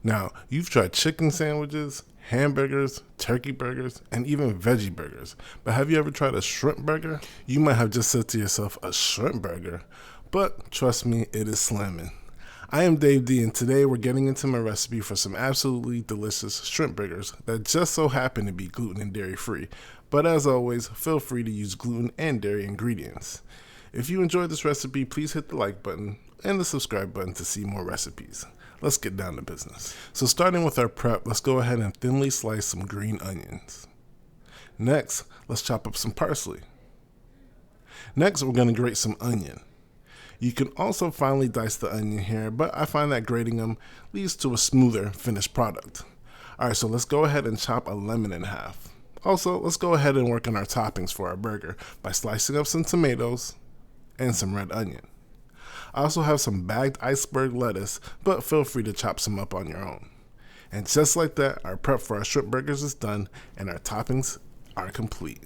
Now, you've tried chicken sandwiches, hamburgers, turkey burgers, and even veggie burgers. But have you ever tried a shrimp burger? You might have just said to yourself, a shrimp burger? But trust me, it is slamming. I am Dave D, and today we're getting into my recipe for some absolutely delicious shrimp burgers that just so happen to be gluten and dairy free. But as always, feel free to use gluten and dairy ingredients. If you enjoyed this recipe, please hit the like button and the subscribe button to see more recipes. Let's get down to business. So starting with our prep, let's go ahead and thinly slice some green onions. Next, let's chop up some parsley. Next, we're going to grate some onion. You can also finely dice the onion here, but I find that grating them leads to a smoother finished product. Alright, so let's go ahead and chop a lemon in half. Also, let's go ahead and work on our toppings for our burger by slicing up some tomatoes and some red onion. I also have some bagged iceberg lettuce, but feel free to chop some up on your own. And just like that, our prep for our shrimp burgers is done and our toppings are complete.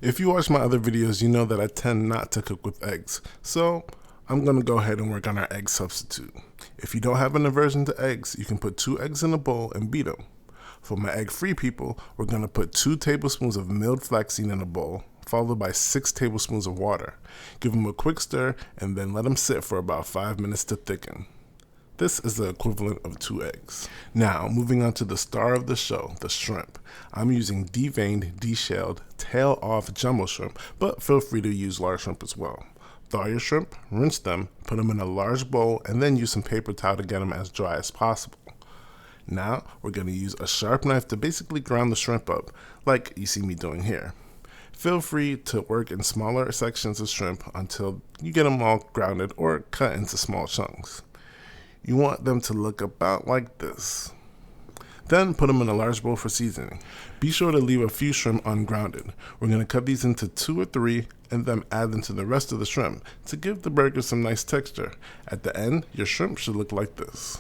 If you watch my other videos, you know that I tend not to cook with eggs, so I'm going to go ahead and work on our egg substitute. If you don't have an aversion to eggs, you can put 2 eggs in a bowl and beat them. For my egg-free people, we're going to put 2 tablespoons of milled flaxseed in a bowl, followed by 6 tablespoons of water. Give them a quick stir and then let them sit for about 5 minutes to thicken. This is the equivalent of 2 eggs. Now, moving on to the star of the show, the shrimp. I'm using deveined, deshelled, tail-off jumbo shrimp, but feel free to use large shrimp as well. Thaw your shrimp, rinse them, put them in a large bowl, and then use some paper towel to get them as dry as possible. Now, we're going to use a sharp knife to basically ground the shrimp up, like you see me doing here. Feel free to work in smaller sections of shrimp until you get them all grounded or cut into small chunks. You want them to look about like this. Then put them in a large bowl for seasoning. Be sure to leave a few shrimp ungrounded. We're going to cut these into 2 or 3 and then add them to the rest of the shrimp to give the burger some nice texture. At the end, your shrimp should look like this.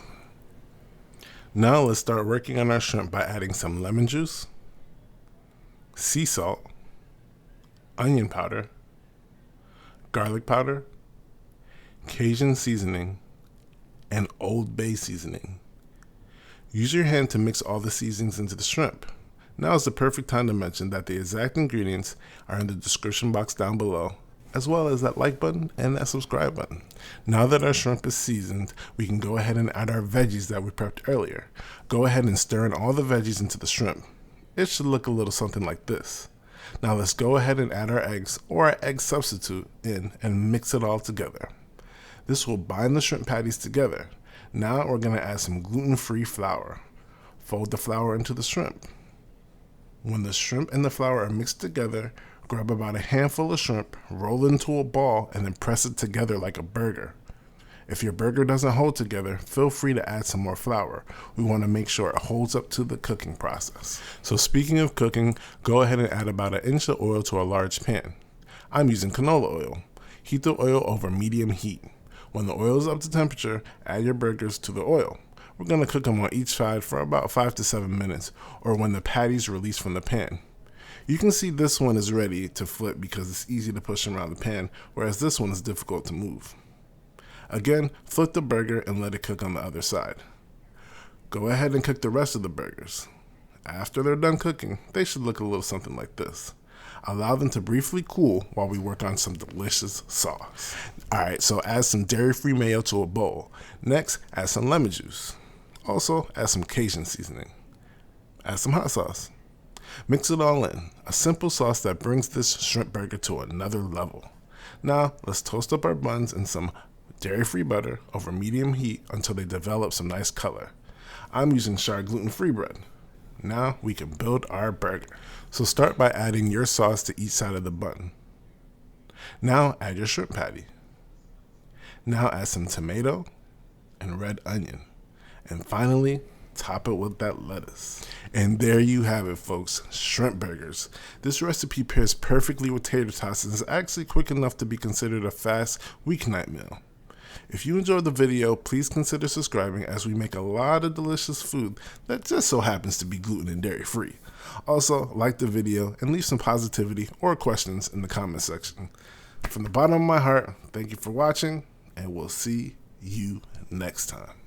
Now let's start working on our shrimp by adding some lemon juice, sea salt, onion powder, garlic powder, Cajun seasoning, and Old Bay seasoning. Use your hand to mix all the seasonings into the shrimp. Now is the perfect time to mention that the exact ingredients are in the description box down below, as well as that like button and that subscribe button. Now that our shrimp is seasoned, we can go ahead and add our veggies that we prepped earlier. Go ahead and stir in all the veggies into the shrimp. It should look a little something like this. Now let's go ahead and add our eggs or our egg substitute in and mix it all together. This will bind the shrimp patties together. Now we're going to add some gluten-free flour. Fold the flour into the shrimp. When the shrimp and the flour are mixed together, grab about a handful of shrimp, roll it into a ball, and then press it together like a burger. If your burger doesn't hold together, feel free to add some more flour. We want to make sure it holds up to the cooking process. So speaking of cooking, go ahead and add about 1 inch of oil to a large pan. I'm using canola oil. Heat the oil over medium heat. When the oil is up to temperature, add your burgers to the oil. We're going to cook them on each side for about 5 to 7 minutes, or when the patties release from the pan. You can see this one is ready to flip because it's easy to push around the pan, whereas this one is difficult to move. Again, flip the burger and let it cook on the other side. Go ahead and cook the rest of the burgers. After they're done cooking, they should look a little something like this. Allow them to briefly cool while we work on some delicious sauce. Alright, so add some dairy-free mayo to a bowl. Next, add some lemon juice. Also, add some Cajun seasoning. Add some hot sauce. Mix it all in. A simple sauce that brings this shrimp burger to another level. Now, let's toast up our buns in some dairy-free butter over medium heat until they develop some nice color. I'm using Char gluten-free bread. Now we can build our burger. So start by adding your sauce to each side of the bun. Now add your shrimp patty. Now add some tomato and red onion. And finally, top it with that lettuce. And there you have it, folks, shrimp burgers. This recipe pairs perfectly with tater tots and is actually quick enough to be considered a fast weeknight meal. If you enjoyed the video, please consider subscribing as we make a lot of delicious food that just so happens to be gluten and dairy free. Also, like the video and leave some positivity or questions in the comment section. From the bottom of my heart, thank you for watching, and we'll see you next time.